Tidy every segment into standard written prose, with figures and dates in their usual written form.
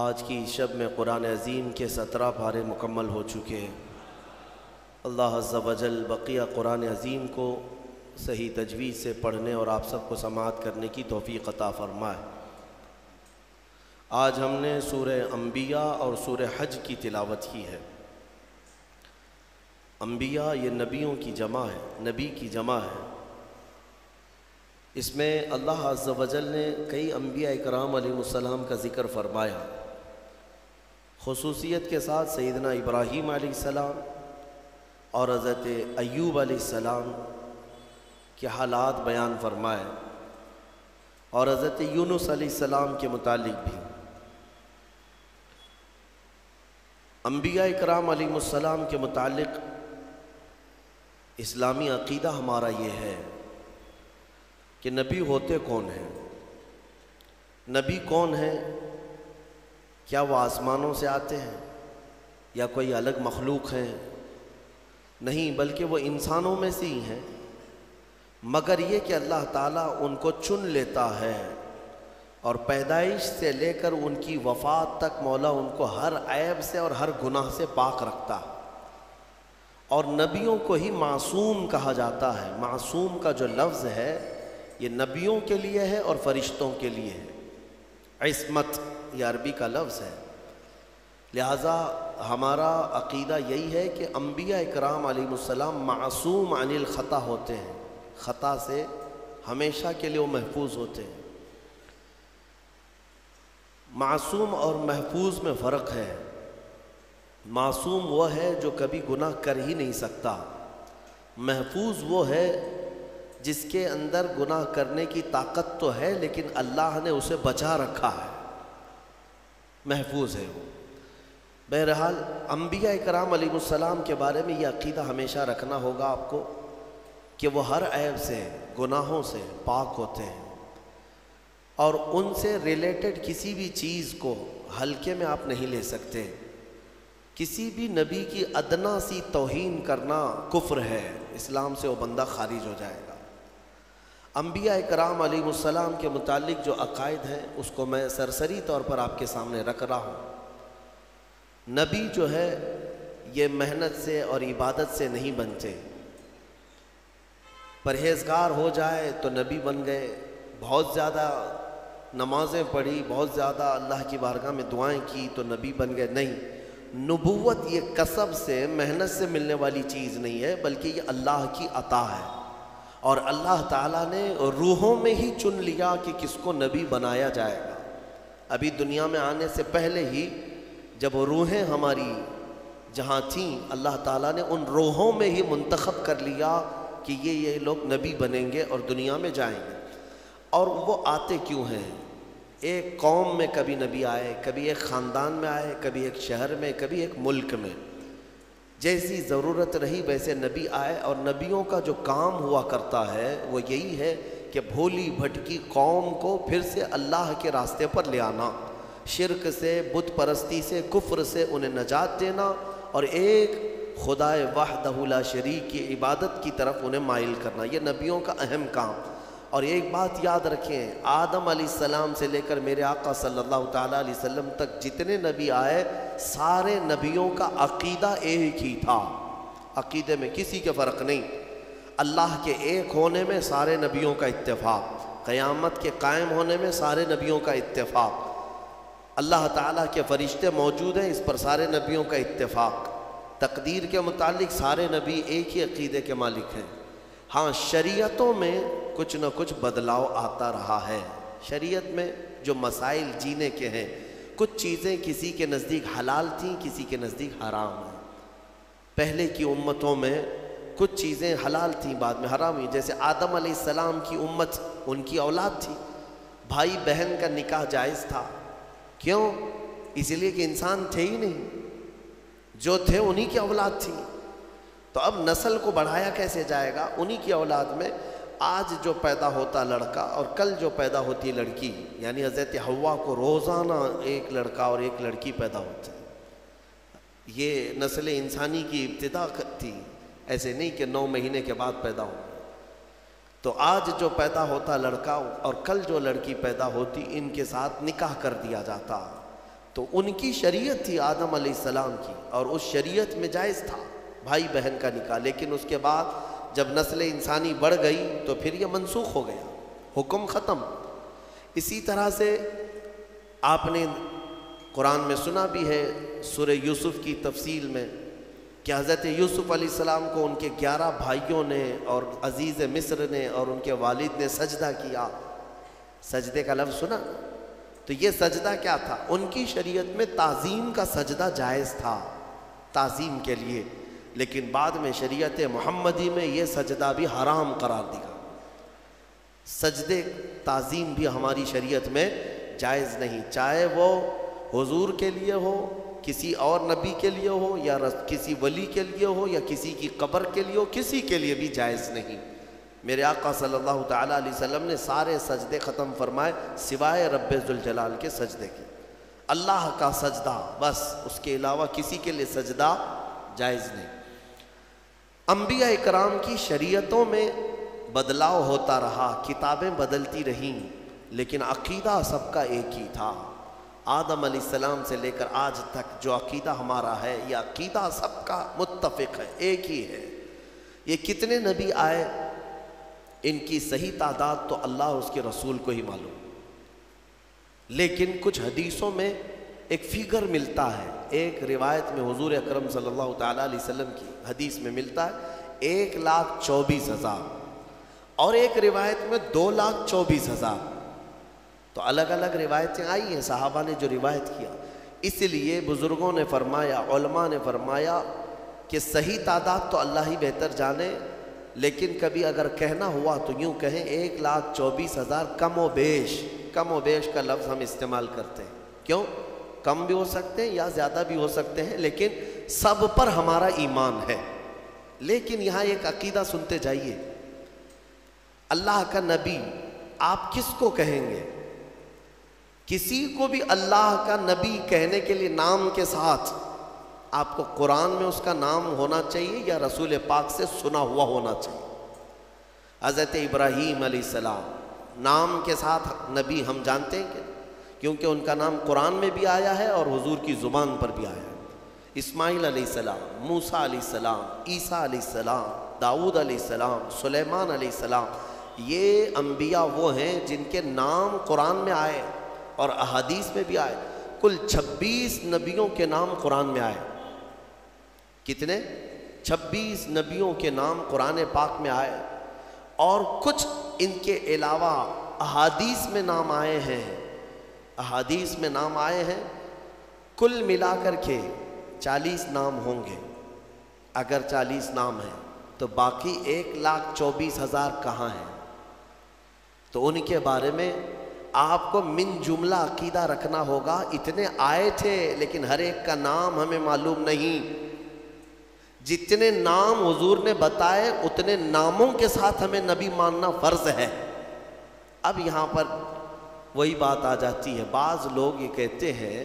آج کی شب میں قرآن عظیم کے 17 پارے مکمل ہو چکے ہیں۔ اللہ عز و جل بقیہ قرآن عظیم کو صحیح تجوید سے پڑھنے اور آپ سب کو سماعت کرنے کی توفیق عطا فرمائے۔ آج ہم نے سورہ انبیاء اور سورہ حج کی تلاوت کی ہے۔ انبیاء یہ نبیوں کی جمع ہے، نبی کی جمع ہے۔ اس میں اللہ عز و جل نے کئی انبیاء اکرام علیہ السلام کا ذکر فرمایا، خصوصیت کے ساتھ سیدنا ابراہیم علیہ السلام اور حضرت ایوب علیہ السلام کے حالات بیان فرمائے، اور حضرت یونس علیہ السلام کے متعلق بھی۔ انبیاء اکرام علیہ السلام کے متعلق اسلامی عقیدہ ہمارا یہ ہے کہ نبی ہوتے کون ہیں؟ نبی کون ہیں؟ کیا وہ آسمانوں سے آتے ہیں یا کوئی الگ مخلوق ہیں؟ نہیں، بلکہ وہ انسانوں میں سے ہی ہیں، مگر یہ کہ اللہ تعالیٰ ان کو چن لیتا ہے اور پیدائش سے لے کر ان کی وفات تک مولا ان کو ہر عیب سے اور ہر گناہ سے پاک رکھتا ہے۔ اور نبیوں کو ہی معصوم کہا جاتا ہے۔ معصوم کا جو لفظ ہے یہ نبیوں کے لیے ہے اور فرشتوں کے لیے ہے۔ عصمت یہ عربی کا لفظ ہے، لہٰذا ہمارا عقیدہ یہی ہے کہ انبیاء اکرام علیہ السلام معصوم عن الخطا ہوتے ہیں، خطا سے ہمیشہ کے لیے وہ محفوظ ہوتے ہیں۔ معصوم اور محفوظ میں فرق ہے۔ معصوم وہ ہے جو کبھی گناہ کر ہی نہیں سکتا، محفوظ وہ ہے جس کے اندر گناہ کرنے کی طاقت تو ہے لیکن اللہ نے اسے بچا رکھا ہے، محفوظ ہے وہ۔ بہرحال انبیاء اکرام علیہ السلام کے بارے میں یہ عقیدہ ہمیشہ رکھنا ہوگا آپ کو کہ وہ ہر عیب سے، گناہوں سے پاک ہوتے ہیں، اور ان سے ریلیٹڈ کسی بھی چیز کو ہلکے میں آپ نہیں لے سکتے۔ کسی بھی نبی کی ادنا سی توہین کرنا کفر ہے، اسلام سے وہ بندہ خارج ہو جائے گا۔ انبیاء اکرام علیہ السلام کے متعلق جو عقائد ہیں اس کو میں سرسری طور پر آپ کے سامنے رکھ رہا ہوں۔ نبی جو ہے یہ محنت سے اور عبادت سے نہیں بنتے۔ پرہیزگار ہو جائے تو نبی بن گئے، بہت زیادہ نمازیں پڑھی، بہت زیادہ اللہ کی بارگاہ میں دعائیں کی تو نبی بن گئے، نہیں۔ نبوت یہ کسب سے، محنت سے ملنے والی چیز نہیں ہے، بلکہ یہ اللہ کی عطا ہے، اور اللہ تعالیٰ نے روحوں میں ہی چن لیا کہ کس کو نبی بنایا جائے گا۔ ابھی دنیا میں آنے سے پہلے ہی جب روحیں ہماری جہاں تھیں، اللہ تعالیٰ نے ان روحوں میں ہی منتخب کر لیا کہ یہ لوگ نبی بنیں گے اور دنیا میں جائیں گے۔ اور وہ آتے کیوں ہیں؟ ایک قوم میں کبھی نبی آئے، کبھی ایک خاندان میں آئے، کبھی ایک شہر میں، کبھی ایک ملک میں، جیسی ضرورت رہی ویسے نبی آئے۔ اور نبیوں کا جو کام ہوا کرتا ہے وہ یہی ہے کہ بھولی بھٹکی قوم کو پھر سے اللہ کے راستے پر لے آنا، شرک سے، بت پرستی سے، کفر سے انہیں نجات دینا، اور ایک خدائے وحدہ لا شریک کی عبادت کی طرف انہیں مائل کرنا، یہ نبیوں کا اہم کام۔ اور ایک بات یاد رکھیں، آدم علیہ السلام سے لے کر میرے آقا صلی اللہ تعالیٰ علیہ وسلم تک جتنے نبی آئے، سارے نبیوں کا عقیدہ ایک ہی تھا، عقیدے میں کسی کے فرق نہیں۔ اللہ کے ایک ہونے میں سارے نبیوں کا اتفاق، قیامت کے قائم ہونے میں سارے نبیوں کا اتفاق، اللہ تعالیٰ کے فرشتے موجود ہیں اس پر سارے نبیوں کا اتفاق، تقدیر کے متعلق سارے نبی ایک ہی عقیدے کے مالک ہیں۔ ہاں، شریعتوں میں کچھ نہ کچھ بدلاؤ آتا رہا ہے۔ شریعت میں جو مسائل جینے کے ہیں، کچھ چیزیں کسی کے نزدیک حلال تھیں، کسی کے نزدیک حرام ہیں۔ پہلے کی امتوں میں کچھ چیزیں حلال تھیں، بعد میں حرام ہوئی۔ جیسے آدم علیہ السلام کی امت، ان کی اولاد تھی، بھائی بہن کا نکاح جائز تھا۔ کیوں؟ اس لیے کہ انسان تھے ہی نہیں، جو تھے انہی کی اولاد تھی۔ تو اب نسل کو بڑھایا کیسے جائے گا؟ انہی کی اولاد میں آج جو پیدا ہوتا لڑکا اور کل جو پیدا ہوتی لڑکی، یعنی حضرت حوا کو روزانہ ایک لڑکا اور ایک لڑکی پیدا ہوتے ہیں۔ یہ نسل انسانی کی ابتدا تھی، ایسے نہیں کہ 9 مہینے کے بعد پیدا ہو۔ تو آج جو پیدا ہوتا لڑکا اور کل جو لڑکی پیدا ہوتی، ان کے ساتھ نکاح کر دیا جاتا، تو ان کی شریعت تھی آدم علیہ السلام کی، اور اس شریعت میں جائز تھا بھائی بہن کا نکاح، لیکن اس کے بعد جب نسل انسانی بڑھ گئی تو پھر یہ منسوخ ہو گیا، حکم ختم۔ اسی طرح سے آپ نے قرآن میں سنا بھی ہے سورہ یوسف کی تفصیل میں کہ حضرت یوسف علیہ السلام کو ان کے 11 بھائیوں نے اور عزیز مصر نے اور ان کے والد نے سجدہ کیا۔ سجدے کا لفظ سنا؟ تو یہ سجدہ کیا تھا؟ ان کی شریعت میں تعظیم کا سجدہ جائز تھا، تعظیم کے لیے، لیکن بعد میں شریعت محمدی میں یہ سجدہ بھی حرام قرار دیا۔ سجدے تعظیم بھی ہماری شریعت میں جائز نہیں، چاہے وہ حضور کے لیے ہو، کسی اور نبی کے لیے ہو، یا کسی ولی کے لیے ہو، یا کسی کی قبر کے لیے ہو، کسی کے لیے بھی جائز نہیں۔ میرے آقا صلی اللہ تعالیٰ علیہ وسلم نے سارے سجدے ختم فرمائے سوائے رب ذوالجلال کے سجدے کے، اللہ کا سجدہ بس، اس کے علاوہ کسی کے لیے سجدہ جائز نہیں۔ انبیاء اکرام کی شریعتوں میں بدلاؤ ہوتا رہا، کتابیں بدلتی رہیں، لیکن عقیدہ سب کا ایک ہی تھا۔ آدم علیہ السلام سے لے کر آج تک جو عقیدہ ہمارا ہے، یہ عقیدہ سب کا متفق ہے، ایک ہی ہے۔ یہ کتنے نبی آئے، ان کی صحیح تعداد تو اللہ اس کے رسول کو ہی معلوم، لیکن کچھ حدیثوں میں ایک فگر ملتا ہے، ایک روایت میں حضور اکرم صلی اللہ تعالیٰ علیہ وسلم کی حدیث میں ملتا ہے 1,24,000، اور ایک روایت میں 2,24,000۔ تو الگ الگ روایتیں آئی ہیں، صحابہ نے جو روایت کیا، اس لیے بزرگوں نے فرمایا، علماء نے فرمایا کہ صحیح تعداد تو اللہ ہی بہتر جانے، لیکن کبھی اگر کہنا ہوا تو یوں کہیں 1,24,000 کم و بیش۔ کم و بیش کا لفظ ہم استعمال کرتے ہیں، کیوں؟ کم بھی ہو سکتے ہیں یا زیادہ بھی ہو سکتے ہیں، لیکن سب پر ہمارا ایمان ہے۔ لیکن یہاں ایک عقیدہ سنتے جائیے، اللہ کا نبی آپ کس کو کہیں گے؟ کسی کو بھی اللہ کا نبی کہنے کے لیے نام کے ساتھ آپ کو قرآن میں اس کا نام ہونا چاہیے یا رسول پاک سے سنا ہوا ہونا چاہیے۔ حضرت ابراہیم علیہ السلام نام کے ساتھ نبی ہم جانتے ہیں کہ کیونکہ ان کا نام قرآن میں بھی آیا ہے اور حضور کی زبان پر بھی آیا ہے۔ اسماعیل علیہ السلام، موسیٰ علیہ السلام، عیسیٰ علیہ السلام، داؤد علیہ السلام، سلیمان علیہ السلام، یہ انبیاء وہ ہیں جن کے نام قرآن میں آئے اور احادیث میں بھی آئے۔ کل 26 نبیوں کے نام قرآن میں آئے۔ کتنے؟ 26 نبیوں کے نام قرآن پاک میں آئے، اور کچھ ان کے علاوہ احادیث میں نام آئے ہیں، احادیث میں نام آئے ہیں۔ کل ملا کر کے 40 نام ہوں گے۔ اگر 40 نام ہیں تو باقی 1,24,000 کہاں ہیں؟ تو ان کے بارے میں آپ کو من جملہ عقیدہ رکھنا ہوگا، اتنے آئے تھے لیکن ہر ایک کا نام ہمیں معلوم نہیں۔ جتنے نام حضور نے بتائے اتنے ناموں کے ساتھ ہمیں نبی ماننا فرض ہے۔ اب یہاں پر وہی بات آ جاتی ہے، بعض لوگ یہ کہتے ہیں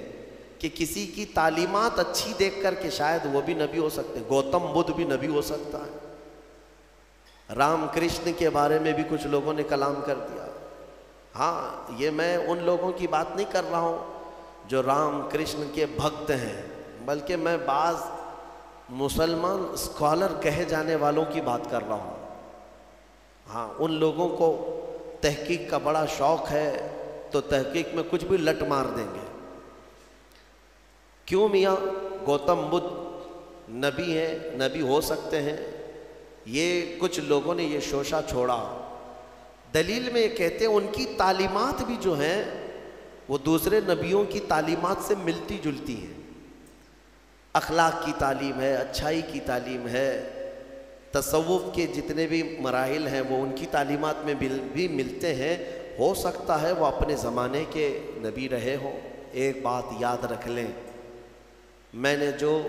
کہ کسی کی تعلیمات اچھی دیکھ کر کے شاید وہ بھی نبی ہو سکتے ہیں، گوتم بدھ بھی نبی ہو سکتا ہے۔ رام کرشن کے بارے میں بھی کچھ لوگوں نے کلام کر دیا۔ ہاں، یہ میں ان لوگوں کی بات نہیں کر رہا ہوں جو رام کرشن کے بھکت ہیں، بلکہ میں بعض مسلمان اسکالر کہے جانے والوں کی بات کر رہا ہوں۔ ہاں، ان لوگوں کو تحقیق کا بڑا شوق ہے تو تحقیق میں کچھ بھی لٹ مار دیں گے۔ کیوں میاں گوتم بدھ نبی ہیں، نبی ہو سکتے ہیں؟ یہ کچھ لوگوں نے یہ شوشہ چھوڑا۔ دلیل میں یہ کہتے ہیں ان کی تعلیمات بھی جو ہیں وہ دوسرے نبیوں کی تعلیمات سے ملتی جلتی ہیں۔ اخلاق کی تعلیم ہے، اچھائی کی تعلیم ہے، تصوف کے جتنے بھی مراحل ہیں وہ ان کی تعلیمات میں بھی ملتے ہیں۔ ہو سکتا ہے وہ اپنے زمانے کے نبی رہے ہوں۔ ایک بات یاد رکھ لیں، میں نے جو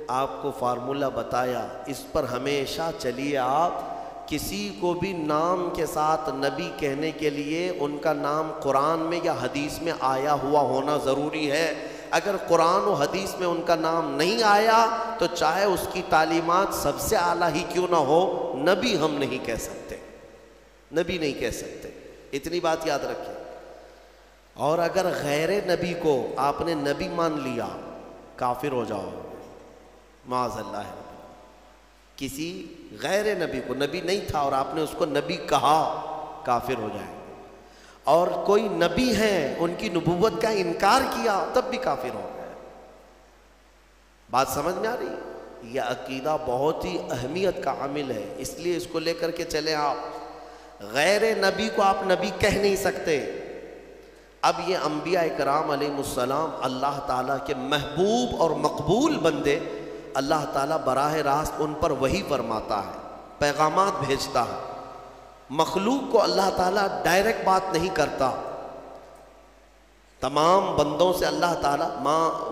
آپ کو فارمولہ بتایا اس پر ہمیشہ چلیے۔ آپ کسی کو بھی نام کے ساتھ نبی کہنے کے لیے ان کا نام قرآن میں یا حدیث میں آیا ہوا ہونا ضروری ہے۔ اگر قرآن و حدیث میں ان کا نام نہیں آیا تو چاہے اس کی تعلیمات سب سے اعلیٰ ہی کیوں نہ ہو، نبی ہم نہیں کہہ سکتے، نبی نہیں کہہ سکتے۔ اتنی بات یاد رکھیں۔ اور اگر غیر نبی کو آپ نے نبی مان لیا کافر ہو جاؤ، معاذ اللہ ہے۔ کسی غیر نبی کو، نبی نہیں تھا اور آپ نے اس کو نبی کہا، کافر ہو جائے۔ اور کوئی نبی ہیں ان کی نبوت کا انکار کیا تب بھی کافر ہو گئے۔ بات سمجھ میں آ رہی؟ یہ عقیدہ بہت ہی اہمیت کا عامل ہے، اس لیے اس کو لے کر کے چلیں آپ۔ غیر نبی کو آپ نبی کہہ نہیں سکتے۔ اب یہ انبیاء کرام علیہ السلام اللہ تعالیٰ کے محبوب اور مقبول بندے، اللہ تعالیٰ براہ راست ان پر وحی فرماتا ہے، پیغامات بھیجتا ہے۔ مخلوق کو اللہ تعالیٰ ڈائریکٹ بات نہیں کرتا۔ تمام بندوں سے اللہ تعالیٰ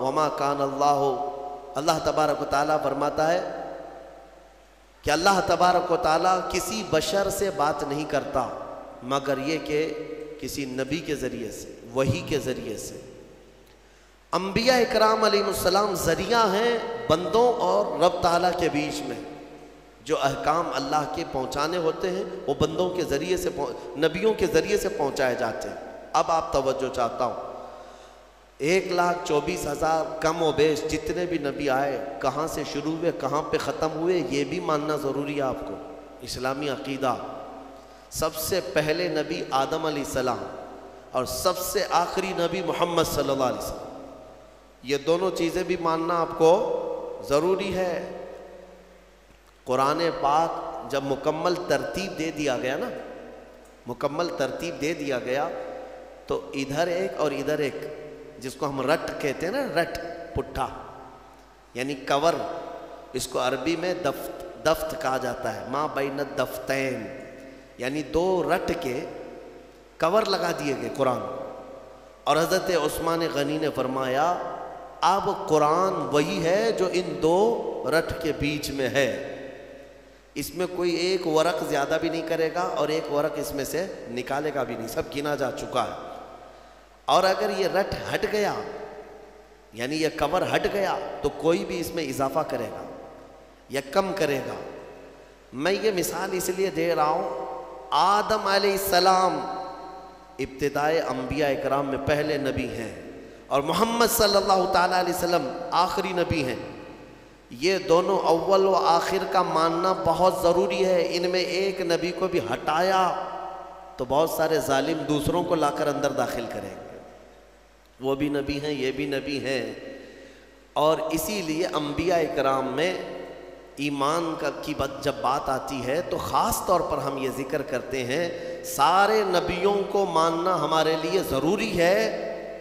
وما کان اللہ تبارک و تعالیٰ فرماتا ہے کہ اللہ تبارک و تعالیٰ کسی بشر سے بات نہیں کرتا مگر یہ کہ کسی نبی کے ذریعے سے، وحی کے ذریعے سے۔ انبیاء اکرام علیہ السلام ذریعہ ہیں بندوں اور رب تعالیٰ کے بیچ میں۔ جو احکام اللہ کے پہنچانے ہوتے ہیں وہ بندوں کے ذریعے سے، نبیوں کے ذریعے سے پہنچائے جاتے ہیں۔ اب آپ توجہ چاہتا ہوں، 1,24,000 کم و بیش جتنے بھی نبی آئے، کہاں سے شروع ہوئے کہاں پہ ختم ہوئے یہ بھی ماننا ضروری ہے آپ کو۔ اسلامی عقیدہ، سب سے پہلے نبی آدم علیہ السلام اور سب سے آخری نبی محمد صلی اللہ علیہ وسلم، یہ دونوں چیزیں بھی ماننا آپ کو ضروری ہے۔ قرآن پاک جب مکمل ترتیب دے دیا گیا نا، مکمل ترتیب دے دیا گیا تو ادھر ایک اور ادھر ایک، جس کو ہم رٹ کہتے ہیں نا، رٹ پٹھا یعنی کور، اس کو عربی میں دفت کہا جاتا ہے، ما بین الدفتین، یعنی دو رٹ کے کور لگا دیے گئے قرآن۔ اور حضرت عثمان غنی نے فرمایا اب قرآن وہی ہے جو ان دو رٹ کے بیچ میں ہے، اس میں کوئی ایک ورق زیادہ بھی نہیں کرے گا اور ایک ورق اس میں سے نکالے گا بھی نہیں، سب گنا جا چکا ہے۔ اور اگر یہ رٹ ہٹ گیا یعنی یہ کور ہٹ گیا تو کوئی بھی اس میں اضافہ کرے گا یا کم کرے گا۔ میں یہ مثال اس لیے دے رہا ہوں، آدم علیہ السلام ابتدائے انبیاء اکرام میں پہلے نبی ہیں اور محمد صلی اللہ تعالیٰ علیہ وسلم آخری نبی ہیں۔ یہ دونوں اول و آخر کا ماننا بہت ضروری ہے۔ ان میں ایک نبی کو بھی ہٹایا تو بہت سارے ظالم دوسروں کو لا کر اندر داخل کریں گے، وہ بھی نبی ہیں یہ بھی نبی ہیں۔ اور اسی لیے انبیاء کرام میں ایمان کی جب بات آتی ہے تو خاص طور پر ہم یہ ذکر کرتے ہیں سارے نبیوں کو ماننا ہمارے لیے ضروری ہے،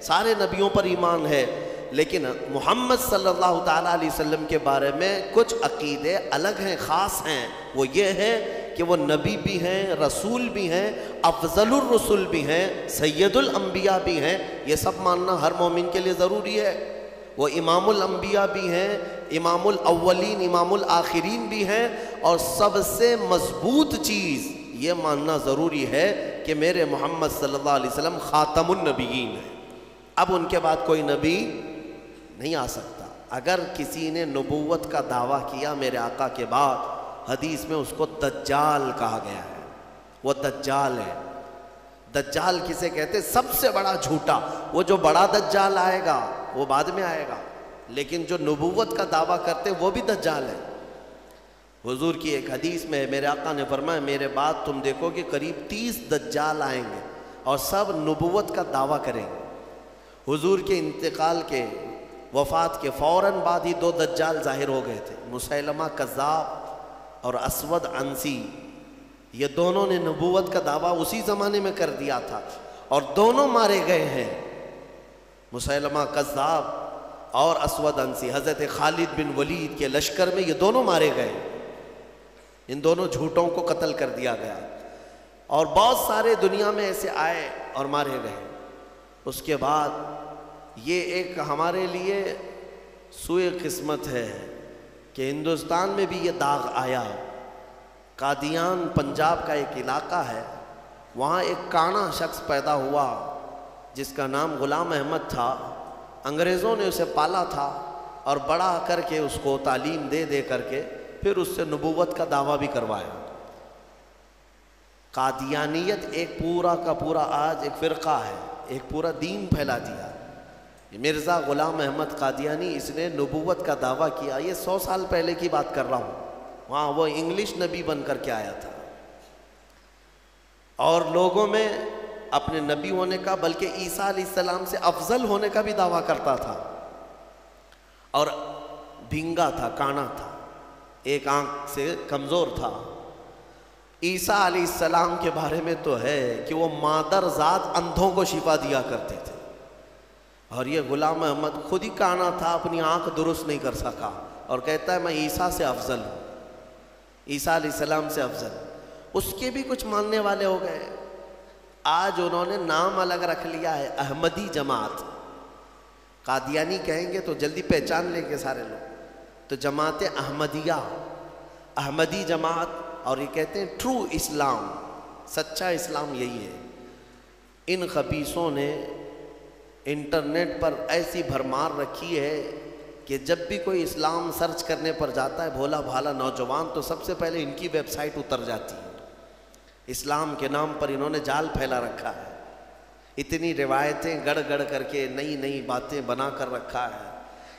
سارے نبیوں پر ایمان ہے، لیکن محمد صلی اللہ تعالیٰ علیہ وسلم کے بارے میں کچھ عقیدے الگ ہیں، خاص ہیں۔ وہ یہ ہے کہ وہ نبی بھی ہیں، رسول بھی ہیں، افضل الرسل بھی ہیں، سید الانبیاء بھی ہیں، یہ سب ماننا ہر مومن کے لیے ضروری ہے۔ وہ امام الانبیاء بھی ہیں، امام الاولین امام الآخرین بھی ہیں، اور سب سے مضبوط چیز یہ ماننا ضروری ہے کہ میرے محمد صلی اللہ علیہ وسلم خاتم النبیین ہیں، اب ان کے بعد کوئی نبی نہیں آ سکتا۔ اگر کسی نے نبوت کا دعویٰ کیا میرے آقا کے بعد، حدیث میں اس کو دجال کہا گیا ہے، وہ دجال ہے۔ دجال کسے کہتے؟ سب سے بڑا جھوٹا۔ وہ جو بڑا دجال آئے گا وہ بعد میں آئے گا، لیکن جو نبوت کا دعویٰ کرتے وہ بھی دجال ہے۔ حضور کی ایک حدیث میں میرے آقا نے فرمایا میرے بعد تم دیکھو کہ قریب 30 دجال آئیں گے اور سب نبوت کا دعویٰ کریں گے۔ حضور کے انتقال کے، وفات کے فوراً بعد ہی 2 دجال ظاہر ہو گئے تھے، مسیلمہ کذاب اور اسود عنسی۔ یہ دونوں نے نبوت کا دعویٰ اسی زمانے میں کر دیا تھا اور دونوں مارے گئے ہیں، مسیلمہ کذاب اور اسود عنسی۔ حضرت خالد بن ولید کے لشکر میں یہ دونوں مارے گئے، ان دونوں جھوٹوں کو قتل کر دیا گیا، اور بہت سارے دنیا میں ایسے آئے اور مارے گئے۔ اس کے بعد یہ ایک ہمارے لیے سوئے قسمت ہے کہ ہندوستان میں بھی یہ داغ آیا۔ قادیان پنجاب کا ایک علاقہ ہے، وہاں ایک کانا شخص پیدا ہوا جس کا نام غلام احمد تھا۔ انگریزوں نے اسے پالا تھا اور بڑا کر کے اس کو تعلیم دے دے کر کے پھر اس سے نبوت کا دعویٰ بھی کروایا۔ قادیانیت ایک پورا کا پورا آج ایک فرقہ ہے، ایک پورا دین پھیلا دیا۔ مرزا غلام احمد قادیانی، اس نے نبوت کا دعویٰ کیا، یہ 100 سال پہلے کی بات کر رہا ہوں، وہاں وہ انگلش نبی بن کر کے آیا تھا، اور لوگوں میں اپنے نبی ہونے کا بلکہ عیسیٰ علیہ السلام سے افضل ہونے کا بھی دعویٰ کرتا تھا، اور بھینگا تھا، کانا تھا، ایک آنکھ سے کمزور تھا۔ عیسیٰ علیہ السلام کے بارے میں تو ہے کہ وہ مادر ذات اندھوں کو شفا دیا کرتے تھے، اور یہ غلام احمد خود ہی کانا تھا، اپنی آنکھ درست نہیں کر سکا، اور کہتا ہے میں عیسیٰ سے افضل ہوں، عیسیٰ علیہ السلام سے افضل۔ اس کے بھی کچھ ماننے والے ہو گئے، آج انہوں نے نام الگ رکھ لیا ہے، احمدی جماعت۔ قادیانی کہیں گے تو جلدی پہچان لیں گے سارے لوگ، تو جماعت احمدیہ، احمدی جماعت، اور یہ کہتے ہیں ٹرو اسلام، سچا اسلام یہی ہے۔ ان خبیثوں نے انٹرنیٹ پر ایسی بھرمار رکھی ہے کہ جب بھی کوئی اسلام سرچ کرنے پر جاتا ہے بھولا بھالا نوجوان، تو سب سے پہلے ان کی ویب سائٹ اتر جاتی ہے۔ اسلام کے نام پر انہوں نے جال پھیلا رکھا ہے، اتنی روایتیں گڑ گڑ کر کے نئی نئی باتیں بنا کر رکھا ہے۔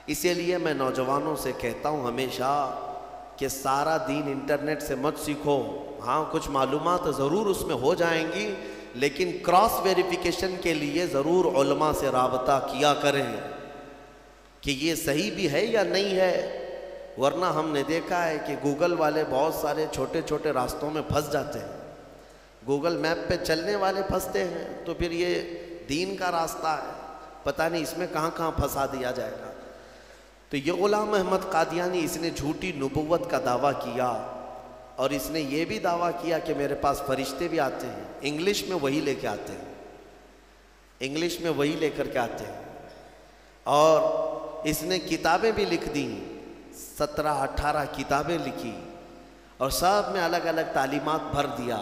اسی لیے میں نوجوانوں سے کہتا ہوں ہمیشہ کہ سارا دین انٹرنیٹ سے مت سیکھو، ہاں کچھ معلومات ضرور اس میں ہو جائیں گی، لیکن کراس ویریفیکیشن کے لیے ضرور علماء سے رابطہ کیا کریں کہ یہ صحیح بھی ہے یا نہیں ہے، ورنہ ہم نے دیکھا ہے کہ گوگل والے بہت سارے چھوٹے چھوٹے راستوں میں پھنس جاتے ہیں، گوگل میپ پہ چلنے والے پھنستے ہیں، تو پھر یہ دین کا راستہ ہے، پتہ نہیں اس میں کہاں کہاں پھنسا دیا جائے گا۔ تو یہ غلام احمد قادیانی، اس نے جھوٹی نبوت کا دعویٰ کیا، اور اس نے یہ بھی دعویٰ کیا کہ میرے پاس فرشتے بھی آتے ہیں، انگلش میں وہی لے کے آتے ہیں، انگلش میں وہی لے کر کے آتے ہیں، اور اس نے کتابیں بھی لکھ دیں، 17-18 کتابیں لکھی، اور سب میں الگ الگ تعلیمات بھر دیا۔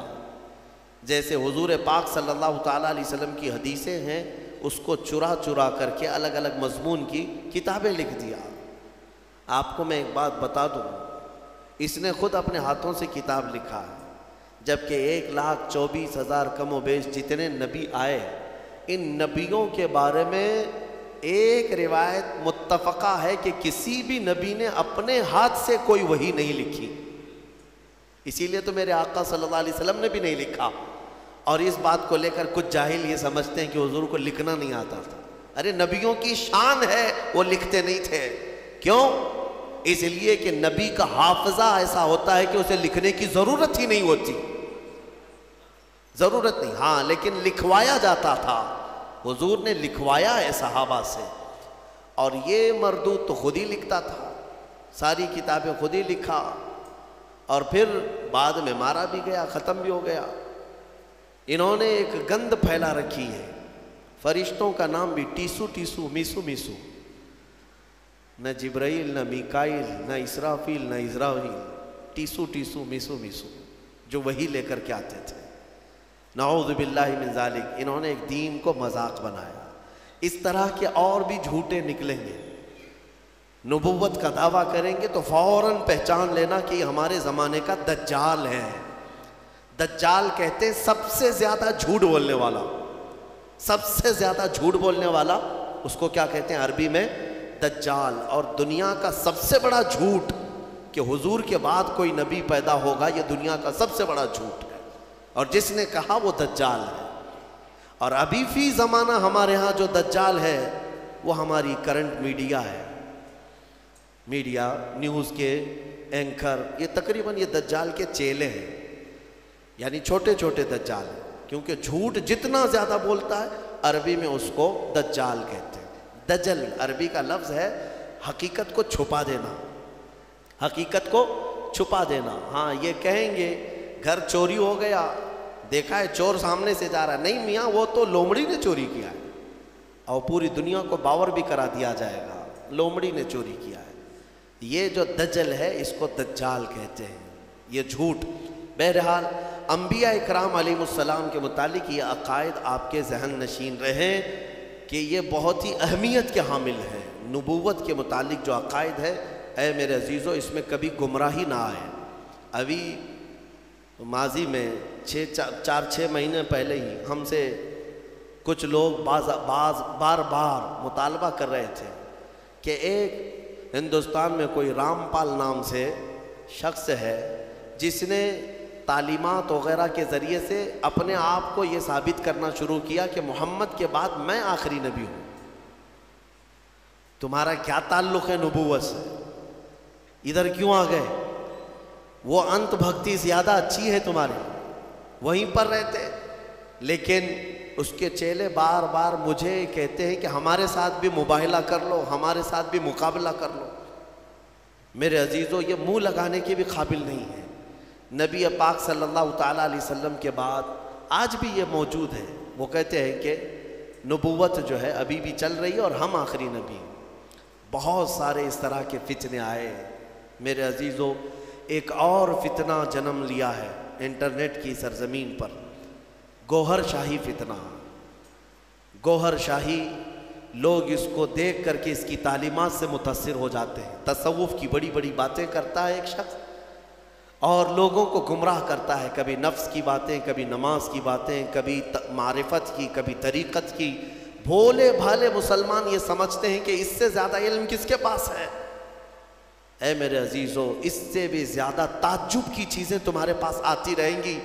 جیسے حضور پاک صلی اللہ تعالیٰ علیہ وسلم کی حدیثیں ہیں، اس کو چرا چرا کر کے الگ الگ مضمون کی کتابیں لکھ دیا۔ آپ کو میں ایک بات بتا دوں، اس نے خود اپنے ہاتھوں سے کتاب لکھا ہے، جبکہ 1,24,000 کم و بیش جتنے نبی آئے، ان نبیوں کے بارے میں ایک روایت متفقہ ہے کہ کسی بھی نبی نے اپنے ہاتھ سے کوئی وحی نہیں لکھی، اسی لیے تو میرے آقا صلی اللہ علیہ وسلم نے بھی نہیں لکھا۔ اور اس بات کو لے کر کچھ جاہل یہ سمجھتے ہیں کہ حضور کو لکھنا نہیں آتا تھا، ارے نبیوں کی شان ہے وہ لکھتے نہیں تھے، کیوں؟ اس لیے کہ نبی کا حافظہ ایسا ہوتا ہے کہ اسے لکھنے کی ضرورت ہی نہیں ہوتی، ضرورت نہیں، ہاں لیکن لکھوایا جاتا تھا، حضور نے لکھوایا ہے صحابہ سے، اور یہ مردود تو خود ہی لکھتا تھا، ساری کتابیں خود ہی لکھا، اور پھر بعد میں مارا بھی گیا، ختم بھی ہو گیا۔ انہوں نے ایک گند پھیلا رکھی ہے، فرشتوں کا نام بھی ٹیسو ٹیسو میسو میسو، نہ جبرائیل نہ میکائیل نہ اسرافیل نہ عزرائیل، ٹیسو ٹیسو میسو میسو، جو وہی لے کر کے آتے تھے۔ نعوذ باللہ من ذالک، انہوں نے ایک دین کو مذاق بنایا۔ اس طرح کے اور بھی جھوٹے نکلیں گے، نبوت کا دعویٰ کریں گے تو فوراً پہچان لینا کہ یہ ہمارے زمانے کا دجال ہے۔ دجال کہتے ہیں سب سے زیادہ جھوٹ بولنے والا، سب سے زیادہ جھوٹ بولنے والا، اس کو کیا کہتے ہیں عربی میں؟ دجال۔ اور دنیا کا سب سے بڑا جھوٹ کہ حضور کے بعد کوئی نبی پیدا ہوگا، یہ دنیا کا سب سے بڑا جھوٹ ہے، اور جس نے کہا وہ دجال ہے۔ اور ابھی فی زمانہ ہمارے ہاں جو دجال ہے وہ ہماری کرنٹ میڈیا ہے، میڈیا، نیوز کے اینکر، یہ تقریباً یہ دجال کے چیلے ہیں، یعنی چھوٹے چھوٹے دجال ہیں، کیونکہ جھوٹ جتنا زیادہ بولتا ہے عربی میں اس کو دجال کہتے ہیں۔ دجل عربی کا لفظ ہے حقیقت کو چھپا دینا، حقیقت کو چھپا دینا۔ ہاں یہ کہیں گے گھر چوری ہو گیا، دیکھا ہے چور سامنے سے جا رہا ہے، نہیں میاں وہ تو لومڑی نے چوری کیا ہے، اور پوری دنیا کو باور بھی کرا دیا جائے گا لومڑی نے چوری کیا ہے۔ یہ جو دجل ہے اس کو دجال کہتے ہیں، یہ جھوٹ۔ بہرحال انبیاء اکرام علیہ السلام کے متعلق یہ عقائد آپ کے ذہن نشین رہیں کہ یہ بہت ہی اہمیت کے حامل ہیں۔ نبوت کے متعلق جو عقائد ہے، اے میرے عزیزو، اس میں کبھی گمراہی نہ آئے۔ ابھی ماضی میں 4-6 مہینے پہلے ہی ہم سے کچھ لوگ بار بار مطالبہ کر رہے تھے کہ ایک ہندوستان میں کوئی رام پال نام سے شخص ہے جس نے تعلیمات وغیرہ کے ذریعے سے اپنے آپ کو یہ ثابت کرنا شروع کیا کہ محمد کے بعد میں آخری نبی ہوں۔ تمہارا کیا تعلق ہے نبوت سے؟ ادھر کیوں آ گئے؟ وہ انت بھکتی زیادہ اچھی ہے تمہاری، وہیں پر رہتے۔ لیکن اس کے چیلے بار بار مجھے کہتے ہیں کہ ہمارے ساتھ بھی مباہلہ کر لو، ہمارے ساتھ بھی مقابلہ کر لو۔ میرے عزیزو، یہ منہ لگانے کے بھی قابل نہیں ہے۔ نبی پاک صلی اللہ تعالیٰ علیہ وسلم کے بعد آج بھی یہ موجود ہے، وہ کہتے ہیں کہ نبوت جو ہے ابھی بھی چل رہی ہے اور ہم آخری نبی ہیں۔ بہت سارے اس طرح کے فتنے آئے ہیں۔ میرے عزیزو، ایک اور فتنہ جنم لیا ہے انٹرنیٹ کی سرزمین پر، گوہر شاہی فتنہ۔ گوہر شاہی، لوگ اس کو دیکھ کر کے اس کی تعلیمات سے متاثر ہو جاتے ہیں۔ تصوف کی بڑی بڑی باتیں کرتا ہے ایک شخص اور لوگوں کو گمراہ کرتا ہے، کبھی نفس کی باتیں، کبھی نماز کی باتیں، کبھی معرفت کی، کبھی طریقت کی۔ بھولے بھالے مسلمان یہ سمجھتے ہیں کہ اس سے زیادہ علم کس کے پاس ہے؟ اے میرے عزیزو، اس سے بھی زیادہ تعجب کی چیزیں تمہارے پاس آتی رہیں گی۔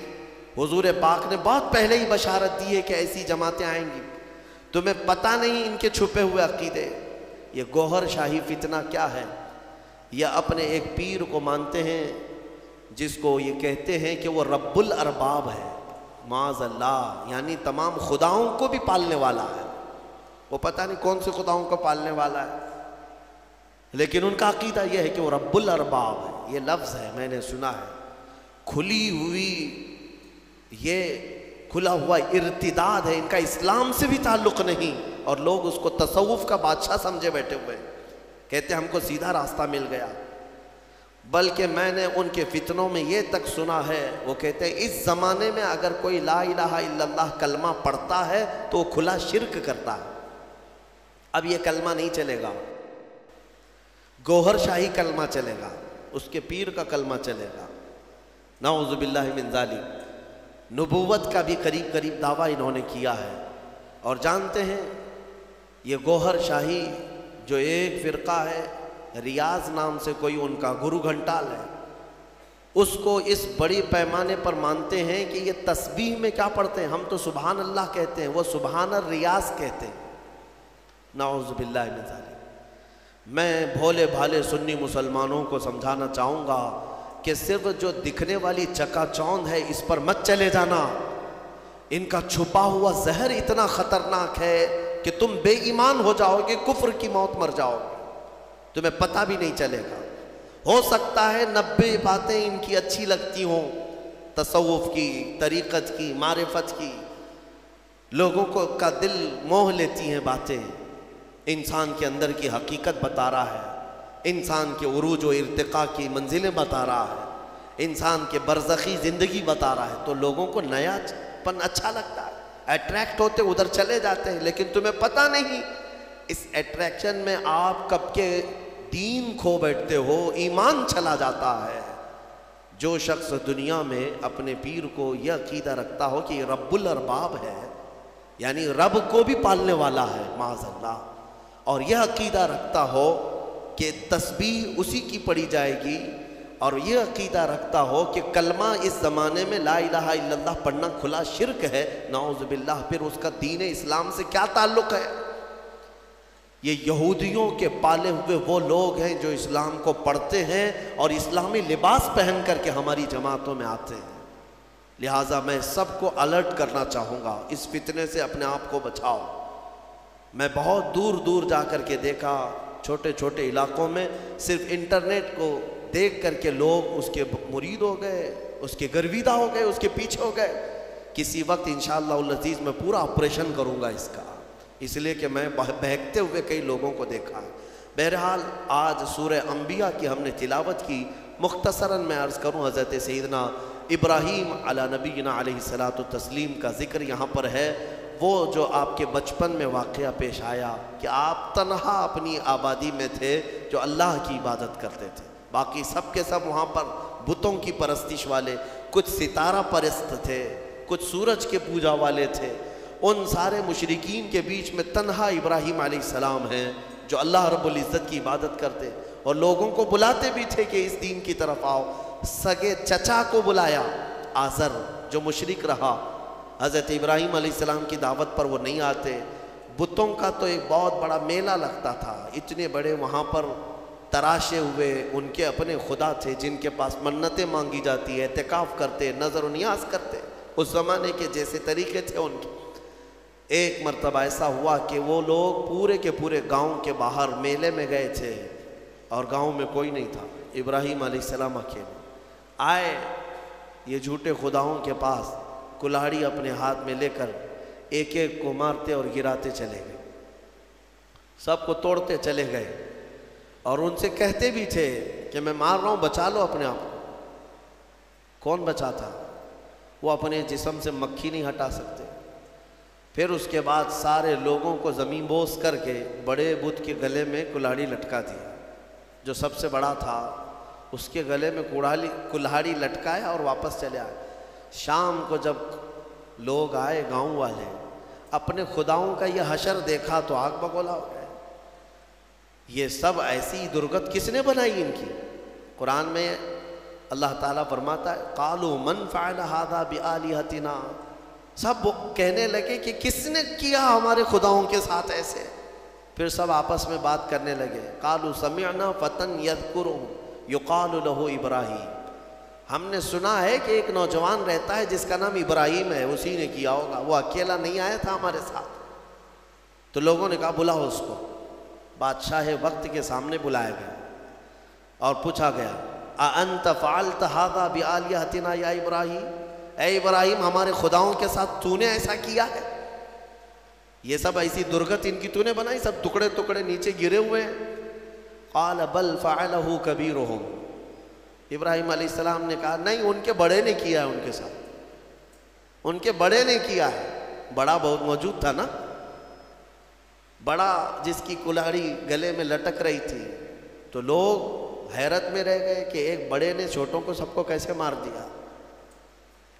حضور پاک نے بہت پہلے ہی بشارت دی ہے کہ ایسی جماعتیں آئیں گی، تمہیں پتہ نہیں ان کے چھپے ہوئے عقیدے۔ یہ گوہر شاہی فتنہ کیا ہے؟ یہ اپنے ایک پیر کو مانتے ہیں جس کو یہ کہتے ہیں کہ وہ رب الارباب ہے، معاذ اللہ، یعنی تمام خداؤں کو بھی پالنے والا ہے۔ وہ پتہ نہیں کون سے خداؤں کو پالنے والا ہے، لیکن ان کا عقیدہ یہ ہے کہ وہ رب الارباب ہے۔ یہ لفظ ہے، میں نے سنا ہے، کھلی ہوئی، یہ کھلا ہوا ارتداد ہے، ان کا اسلام سے بھی تعلق نہیں، اور لوگ اس کو تصوف کا بادشاہ سمجھے بیٹھے ہوئے ہیں، کہتے ہم کو سیدھا راستہ مل گیا۔ بلکہ میں نے ان کے فتنوں میں یہ تک سنا ہے، وہ کہتے ہیں اس زمانے میں اگر کوئی لا الہ الا اللہ کلمہ پڑھتا ہے تو وہ کھلا شرک کرتا ہے۔ اب یہ کلمہ نہیں چلے گا، گوہر شاہی کلمہ چلے گا، اس کے پیر کا کلمہ چلے گا۔ نعوذ باللہ من ذالک۔ نبوت کا بھی قریب قریب دعویٰ انہوں نے کیا ہے۔ اور جانتے ہیں یہ گوہر شاہی جو ایک فرقہ ہے، ریاض نام سے کوئی ان کا گرو گھنٹال ہے، اس کو اس بڑی پیمانے پر مانتے ہیں کہ یہ تسبیح میں کیا پڑھتے ہیں؟ ہم تو سبحان اللہ کہتے ہیں، وہ سبحان الریاض کہتے ہیں۔ نعوذ باللہ من ذالک۔ میں بھولے بھالے سنی مسلمانوں کو سمجھانا چاہوں گا کہ صرف جو دکھنے والی چکا چوند ہے اس پر مت چلے جانا۔ ان کا چھپا ہوا زہر اتنا خطرناک ہے کہ تم بے ایمان ہو جاؤ گے، کفر کی موت مر جاؤ گے، تمہیں پتہ بھی نہیں چلے گا۔ ہو سکتا ہے 90 باتیں ان کی اچھی لگتی ہوں، تصوف کی، طریقت کی، معرفت کی، لوگوں کو کا دل موہ لیتی ہیں باتیں، انسان کے اندر کی حقیقت بتا رہا ہے، انسان کے عروج و ارتقاء کی منزلیں بتا رہا ہے، انسان کے برزخی زندگی بتا رہا ہے، تو لوگوں کو نیا پن اچھا لگتا ہے، اٹریکٹ ہوتے ادھر چلے جاتے ہیں، لیکن تمہیں پتہ نہیں اس اٹریکشن میں آپ کب کے دین کھو بیٹھتے ہو، ایمان چلا جاتا ہے۔ جو شخص دنیا میں اپنے پیر کو یہ عقیدہ رکھتا ہو کہ یہ رب الارباب ہے، یعنی رب کو بھی پالنے والا ہے، معاذ اللہ، اور یہ عقیدہ رکھتا ہو کہ تسبیح اسی کی پڑھی جائے گی، اور یہ عقیدہ رکھتا ہو کہ کلمہ اس زمانے میں لا الہ الا اللہ پڑھنا کھلا شرک ہے، نعوذ باللہ، پھر اس کا دین اسلام سے کیا تعلق ہے؟ یہ یہودیوں کے پالے ہوئے وہ لوگ ہیں جو اسلام کو پڑھتے ہیں اور اسلامی لباس پہن کر کے ہماری جماعتوں میں آتے ہیں۔ لہٰذا میں سب کو الرٹ کرنا چاہوں گا، اس فتنے سے اپنے آپ کو بچاؤ۔ میں بہت دور دور جا کر کے دیکھا، چھوٹے چھوٹے علاقوں میں صرف انٹرنیٹ کو دیکھ کر کے لوگ اس کے مرید ہو گئے، اس کے گرویدہ ہو گئے، اس کے پیچھے ہو گئے۔ کسی وقت انشاءاللہ العزیز میں پورا آپریشن کروں گا اس کا، اس لیے کہ میں بہکتے ہوئے کئی لوگوں کو دیکھا ہے۔ بہرحال آج سورہ انبیاء کی ہم نے تلاوت کی، مختصراً میں عرض کروں، حضرت سیدنا ابراہیم علی نبینا علیہ الصلاۃ والتسلیم کا ذکر یہاں پر ہے۔ وہ جو آپ کے بچپن میں واقعہ پیش آیا کہ آپ تنہا اپنی آبادی میں تھے جو اللہ کی عبادت کرتے تھے، باقی سب کے سب وہاں پر بتوں کی پرستش والے، کچھ ستارہ پرست تھے، کچھ سورج کے پوجا والے تھے، ان سارے مشرکین کے بیچ میں تنہا ابراہیم علیہ السلام ہیں جو اللہ رب العزت کی عبادت کرتے اور لوگوں کو بلاتے بھی تھے کہ اس دین کی طرف آؤ۔ سگے چچا کو بلایا آزر جو مشرک رہا، حضرت ابراہیم علیہ السلام کی دعوت پر وہ نہیں آتے۔ بتوں کا تو ایک بہت بڑا میلہ لگتا تھا، اتنے بڑے وہاں پر تراشے ہوئے ان کے اپنے خدا تھے جن کے پاس منتیں مانگی جاتی ہے، اعتکاف کرتے، نظر و نیاز کرتے، اس زمانے کے جیسے طریقے تھے ان کے۔ ایک مرتبہ ایسا ہوا کہ وہ لوگ پورے کے پورے گاؤں کے باہر میلے میں گئے تھے اور گاؤں میں کوئی نہیں تھا، ابراہیم علیہ السلام اکیلے آئے یہ جھوٹے خداؤں کے پاس، کلاڑی اپنے ہاتھ میں لے کر ایک ایک کو مارتے اور گراتے چلے گئے، سب کو توڑتے چلے گئے اور ان سے کہتے بھی تھے کہ میں مار رہا ہوں، بچا لو اپنے آپ کو۔ کون بچاتا؟ وہ اپنے جسم سے مکھی نہیں ہٹا سکتے۔ پھر اس کے بعد سارے لوگوں کو زمین بوس کر کے بڑے بت کے گلے میں کلاڑی لٹکا دیا، جو سب سے بڑا تھا اس کے گلے میں کلاڑی لٹکایا اور واپس چلے آئے۔ شام کو جب لوگ آئے گاؤں والے، اپنے خداؤں کا یہ حشر دیکھا تو آگ بگولا ہو گئے۔ یہ سب ایسی درگت کس نے بنائی ان کی؟ قرآن میں اللہ تعالیٰ فرماتا ہے قالوا من فعل هذا بآلهتنا، سب کہنے لگے کہ کس نے کیا ہمارے خداؤں کے ساتھ ایسے؟ پھر سب آپس میں بات کرنے لگے، قالوا سمعنا فتى يذكرهم يقال له ابراہیم، ہم نے سنا ہے کہ ایک نوجوان رہتا ہے جس کا نام ابراہیم ہے، اسی نے کیا ہوگا، وہ اکیلا نہیں آیا تھا ہمارے ساتھ۔ تو لوگوں نے کہا بلاؤ اس کو۔ بادشاہ وقت کے سامنے بلایا گیا اور پوچھا گیا اَأَنْتَ فَعَلْتَ هَذَا بِآلِهَتِنَا یا ابراہیم، اے ابراہیم ہمارے خداؤں کے ساتھ تو نے ایسا کیا ہے؟ یہ سب ایسی درگت ان کی تو نے بنائی، سب ٹکڑے ٹکڑے نیچے گرے ہوئے ہیں۔ قال بل فعلہ کبیرہم، ابراہیم علیہ السلام نے کہا نہیں، ان کے بڑے نے کیا ہے، ان کے ساتھ ان کے بڑے نے کیا ہے۔ بڑا بہت موجود تھا نا، بڑا جس کی کلاڑی گلے میں لٹک رہی تھی، تو لوگ حیرت میں رہ گئے کہ ایک بڑے نے چھوٹوں کو سب کو کیسے مار دیا۔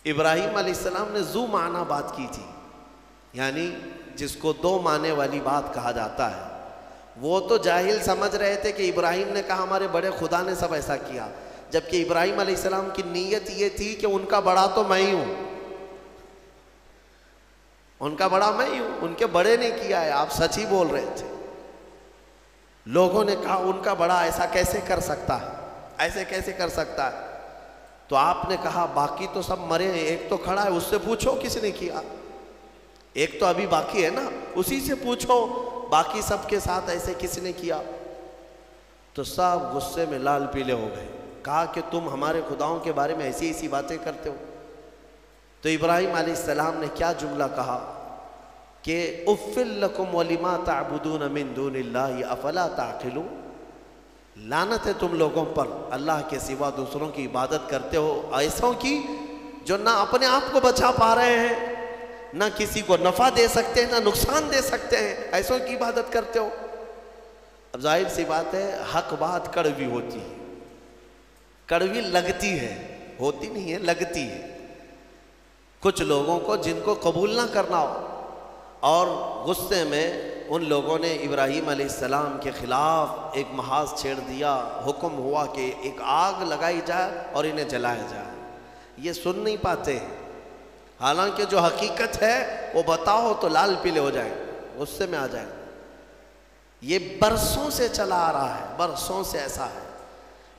ابراہیم علیہ السلام نے ذو معنی بات کی تھی، یعنی جس کو دو معنی والی بات کہا جاتا ہے۔ وہ تو جاہل سمجھ رہے تھے کہ ابراہیم نے کہا ہمارے بڑے خدا نے سب ایسا کیا، جبکہ ابراہیم علیہ السلام کی نیت یہ تھی کہ ان کا بڑا تو میں ہی ہوں، ان کا بڑا میں ہی ہوں، ان کے بڑے نے کیا ہے، آپ سچ ہی بول رہے تھے۔ لوگوں نے کہا ان کا بڑا ایسا کیسے کر سکتا ہے، ایسے کیسے کر سکتا ہے؟ تو آپ نے کہا باقی تو سب مرے ہیں، ایک تو کھڑا ہے، اس سے پوچھو کس نے کیا، ایک تو ابھی باقی ہے نا، اسی سے پوچھو باقی سب کے ساتھ ایسے کس نے کیا۔ تو سب غصے میں لال پیلے ہو گئے، کہا کہ تم ہمارے خداؤں کے بارے میں ایسی ایسی باتیں کرتے ہو۔ تو ابراہیم علیہ السلام نے کیا جملہ کہا کہ اُفِّل لَكُمْ وَلِمَا تَعْبُدُونَ مِن دُونِ اللَّهِ أَفَلَا تَعْقِلُونَ، لعنت ہے تم لوگوں پر، اللہ کے سوا دوسروں کی عبادت کرتے ہو، ایسوں کی جو نہ اپنے آپ کو بچا پا رہے ہیں، نہ کسی کو نفع دے سکتے ہیں، نہ نقصان دے سکتے ہیں، ایسوں کی عبادت کرتے ہو۔ اب ظاہر سی بات ہے حق بات کڑوی ہوتی ہے، کڑوی لگتی ہے، ہوتی نہیں ہے، لگتی ہے۔ کچھ لوگوں کو جن کو قبول نہ کرنا ہو، اور غصے میں ان لوگوں نے ابراہیم علیہ السلام کے خلاف ایک محاذ چھیڑ دیا، حکم ہوا کہ ایک آگ لگائی جائے اور انہیں جلایا جائے۔ یہ سن نہیں پاتے، حالانکہ جو حقیقت ہے وہ بتاؤ تو لال پیلے ہو جائیں، غصے میں آ جائیں۔ یہ برسوں سے چلا آ رہا ہے، برسوں سے ایسا ہے۔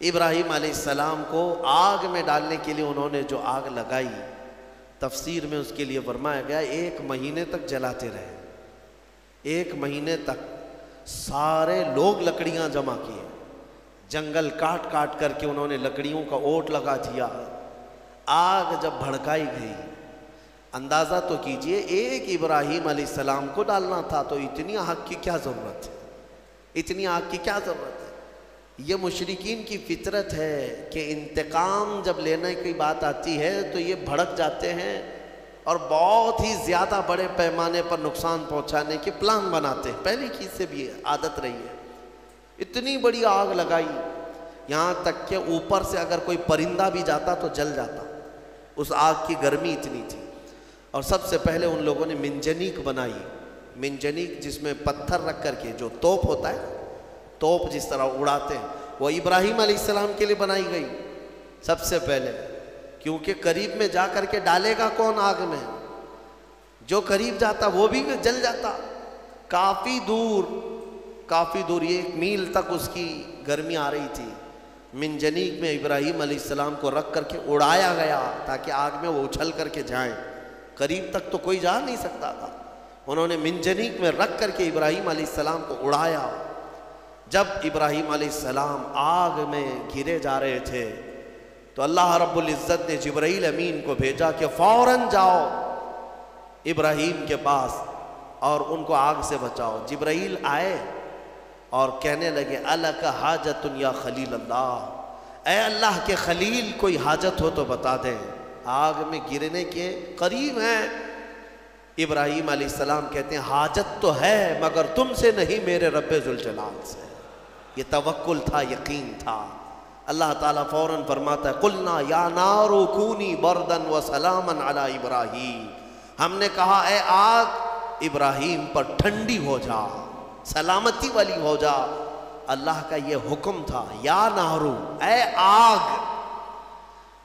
ابراہیم علیہ السلام کو آگ میں ڈالنے کے لیے انہوں نے جو آگ لگائی، تفسیر میں اس کے لیے فرمایا گیا 1 مہینے تک جلاتے رہے، 1 مہینے تک سارے لوگ لکڑیاں جمع کیے، جنگل کاٹ کاٹ کر کے انہوں نے لکڑیوں کا اوٹ لگا دیا۔ آگ جب بھڑکائی گئی، اندازہ تو کیجئے ایک ابراہیم علیہ السلام کو ڈالنا تھا، تو اتنی آگ کی کیا ضرورت ہے، اتنی آگ کی کیا ضرورت ہے؟ یہ مشرکین کی فطرت ہے کہ انتقام جب لینے کی بات آتی ہے تو یہ بھڑک جاتے ہیں اور بہت ہی زیادہ بڑے پیمانے پر نقصان پہنچانے کے پلان بناتے ہیں۔ پہلی چیز سے بھی عادت رہی ہے، اتنی بڑی آگ لگائی، یہاں تک کہ اوپر سے اگر کوئی پرندہ بھی جاتا تو جل جاتا، اس آگ کی گرمی اتنی تھی۔ اور سب سے پہلے ان لوگوں نے منجنیق بنائی. منجنیق جس میں پتھر رکھ کر کے جو توپ ہوتا ہے، توپ جس طرح اڑاتے ہیں، وہ ابراہیم علیہ السلام کے لیے بنائی گئی سب سے پہلے. کیونکہ قریب میں جا کر کے ڈالے گا کون آگ میں؟ جو قریب جاتا وہ بھی جل جاتا. کافی دور 1 میل تک اس کی گرمی آ رہی تھی. منجنیق میں ابراہیم علیہ السلام کو رکھ کر کے اڑایا گیا تاکہ آگ میں وہ اچھل کر کے جائیں. قریب تک تو کوئی جا نہیں سکتا تھا. انہوں نے منجنیق میں رکھ کر کے ابراہیم علیہ السلام کو اڑایا. جب ابراہیم علیہ السلام آگ میں گرے جا رہے تھے تو اللہ رب العزت نے جبرائیل امین کو بھیجا کہ فوراً جاؤ ابراہیم کے پاس اور ان کو آگ سے بچاؤ. جبرائیل آئے اور کہنے لگے الک حاجت یا خلیل اللہ، اے اللہ کے خلیل کوئی حاجت ہو تو بتا دیں، آگ میں گرنے کے قریب ہیں. ابراہیم علیہ السلام کہتے ہیں حاجت تو ہے مگر تم سے نہیں، میرے رب ذوالجلال سے. یہ توکل تھا، یقین تھا. اللہ تعالیٰ فوراً فرماتا ہے قلنا یا نار کونی بردن و سلاما علی ابراہیم، ہم نے کہا اے آگ ابراہیم پر ٹھنڈی ہو جا، سلامتی والی ہو جا. اللہ کا یہ حکم تھا یا نارو، اے آگ.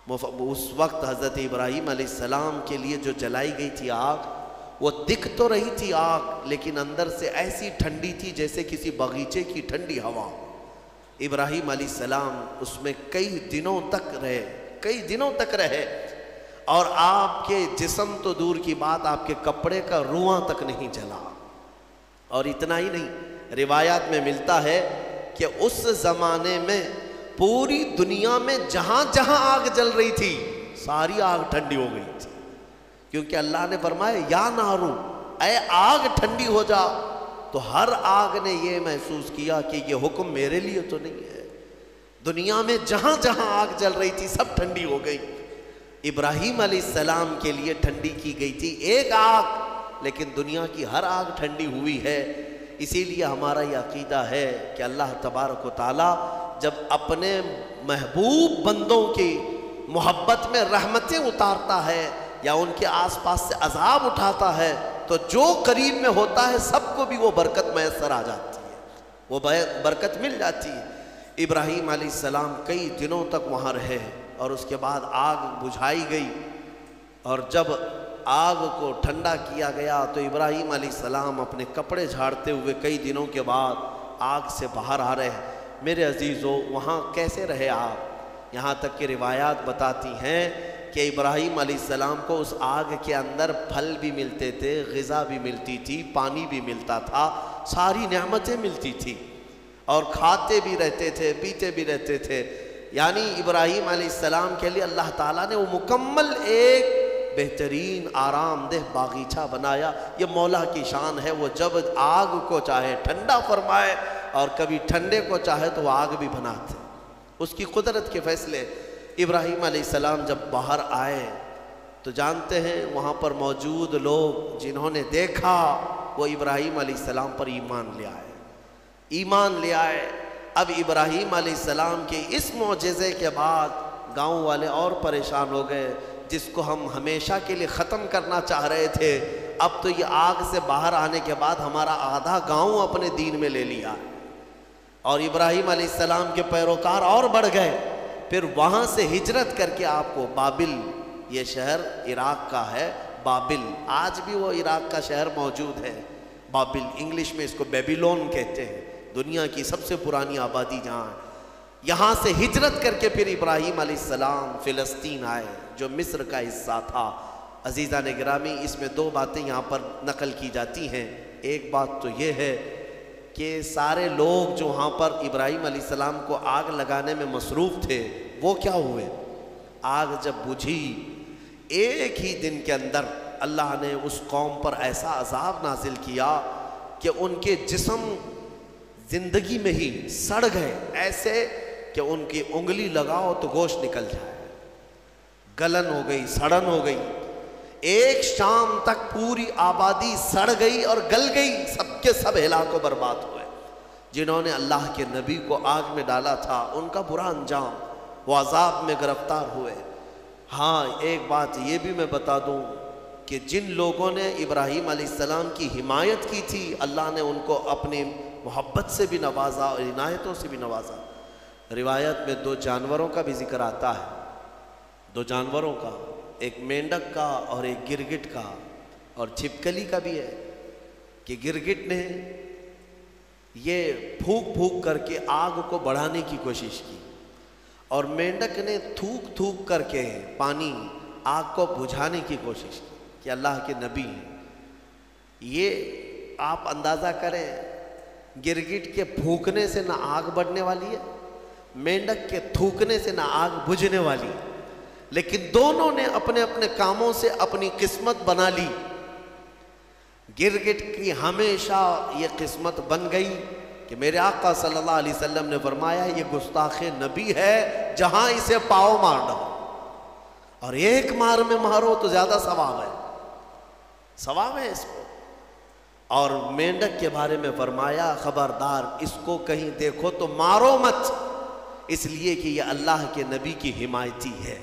اس وقت حضرت ابراہیم علیہ السلام کے لیے جو جلائی گئی تھی آگ، وہ دکھ تو رہی تھی آگ لیکن اندر سے ایسی ٹھنڈی تھی جیسے کسی باغیچے کی ٹھنڈی ہوا. ابراہیم علیہ السلام اس میں کئی دنوں تک رہے اور آپ کے جسم تو دور کی بات، آپ کے کپڑے کا رواں تک نہیں جلا. اور اتنا ہی نہیں، روایات میں ملتا ہے کہ اس زمانے میں پوری دنیا میں جہاں جہاں آگ جل رہی تھی ساری آگ ٹھنڈی ہو گئی تھی. کیونکہ اللہ نے فرمایا یا نارو، اے آگ ٹھنڈی ہو جا. تو ہر آگ نے یہ محسوس کیا کہ یہ حکم میرے لیے تو نہیں ہے. دنیا میں جہاں جہاں آگ جل رہی تھی سب ٹھنڈی ہو گئی. ابراہیم علیہ السلام کے لیے ٹھنڈی کی گئی تھی ایک آگ، لیکن دنیا کی ہر آگ ٹھنڈی ہوئی ہے. اسی لیے ہمارا یہ عقیدہ ہے کہ اللہ تبارک و تعالی جب اپنے محبوب بندوں کی محبت میں رحمتیں اتارتا ہے یا ان کے آس پاس سے عذاب اٹھاتا ہے تو جو قریب میں ہوتا ہے سب کو بھی وہ برکت میسر آ جاتی ہے، وہ برکت مل جاتی ہے. ابراہیم علیہ السلام کئی دنوں تک وہاں رہے اور اس کے بعد آگ بجھائی گئی. اور جب آگ کو ٹھنڈا کیا گیا تو ابراہیم علیہ السلام اپنے کپڑے جھاڑتے ہوئے کئی دنوں کے بعد آگ سے باہر آ رہے ہیں. میرے عزیزو، وہاں کیسے رہے آپ؟ یہاں تک کہ روایات بتاتی ہیں کہ ابراہیم علیہ السلام کو اس آگ کے اندر پھل بھی ملتے تھے، غذا بھی ملتی تھی، پانی بھی ملتا تھا، ساری نعمتیں ملتی تھی اور کھاتے بھی رہتے تھے، پیتے بھی رہتے تھے. یعنی ابراہیم علیہ السلام کے لیے اللہ تعالیٰ نے وہ مکمل ایک بہترین آرام دہ باغیچہ بنایا. یہ مولا کی شان ہے، وہ جب آگ کو چاہے ٹھنڈا فرمائے اور کبھی ٹھنڈے کو چاہے تو وہ آگ بھی بناتے. اس کی قدرت کے فیصلے. ابراہیم علیہ السلام جب باہر آئے تو جانتے ہیں وہاں پر موجود لوگ جنہوں نے دیکھا وہ ابراہیم علیہ السلام پر ایمان لے آئے. اب ابراہیم علیہ السلام کے اس معجزے کے بعد گاؤں والے اور پریشان ہو گئے، جس کو ہم ہمیشہ کے لیے ختم کرنا چاہ رہے تھے اب تو یہ آگ سے باہر آنے کے بعد ہمارا آدھا گاؤں اپنے دین میں لے لیا. اور ابراہیم علیہ السلام کے پیروکار اور بڑھ گئے. پھر وہاں سے ہجرت کر کے آپ کو بابل، یہ شہر عراق کا ہے، بابل، آج بھی وہ عراق کا شہر موجود ہے. بابل انگلش میں اس کو بیبیلون کہتے ہیں، دنیا کی سب سے پرانی آبادی جہاں. یہاں سے ہجرت کر کے پھر ابراہیم علیہ السلام فلسطین آئے جو مصر کا حصہ تھا. عزیزان گرامی، اس میں 2 باتیں یہاں پر نقل کی جاتی ہیں. ایک بات تو یہ ہے کہ سارے لوگ جو وہاں پر ابراہیم علیہ السلام کو آگ لگانے میں مصروف تھے وہ کیا ہوئے؟ آگ جب بجھی ایک ہی دن کے اندر اللہ نے اس قوم پر ایسا عذاب نازل کیا کہ ان کے جسم زندگی میں ہی سڑ گئے، ایسے کہ ان کی انگلی لگاؤ تو گوشت نکل جائے. گلن ہو گئی، سڑن ہو گئی. ایک شام تک پوری آبادی سڑ گئی اور گل گئی، سب کے سب ہلاک و برباد ہوئے. جنہوں نے اللہ کے نبی کو آگ میں ڈالا تھا ان کا برا انجام، وہ عذاب میں گرفتار ہوئے. ہاں ایک بات یہ بھی میں بتا دوں کہ جن لوگوں نے ابراہیم علیہ السلام کی حمایت کی تھی اللہ نے ان کو اپنی محبت سے بھی نوازا اور عنایتوں سے بھی نوازا۔ روایت میں 2 جانوروں کا بھی ذکر آتا ہے، 2 جانوروں کا، ایک مینڈک کا اور ایک گرگٹ کا، اور چھپکلی کا بھی ہے کہ گرگٹ نے یہ پھونک پھونک کر کے آگ کو بڑھانے کی کوشش کی اور مینڈک نے تھوک تھوک کر کے پانی آگ کو بجھانے کی کوشش کی کہ اللہ کے نبی ہیں۔ یہ آپ اندازہ کریں، گرگٹ کے پھونکنے سے نہ آگ بڑھنے والی ہے، مینڈک کے تھوکنے سے نہ آگ بجھنے والی ہے، لیکن دونوں نے اپنے اپنے کاموں سے اپنی قسمت بنا لی۔ گرگٹ کی ہمیشہ یہ قسمت بن گئی کہ میرے آقا صلی اللہ علیہ وسلم نے فرمایا یہ گستاخ نبی ہے، جہاں اسے پاؤ مار ڈالو، اور ایک مار میں مارو تو زیادہ ثواب ہے، ثواب ہے اس کو۔ اور مینڈک کے بارے میں فرمایا خبردار اس کو کہیں دیکھو تو مارو مت، اس لیے کہ یہ اللہ کے نبی کی حمایتی ہے،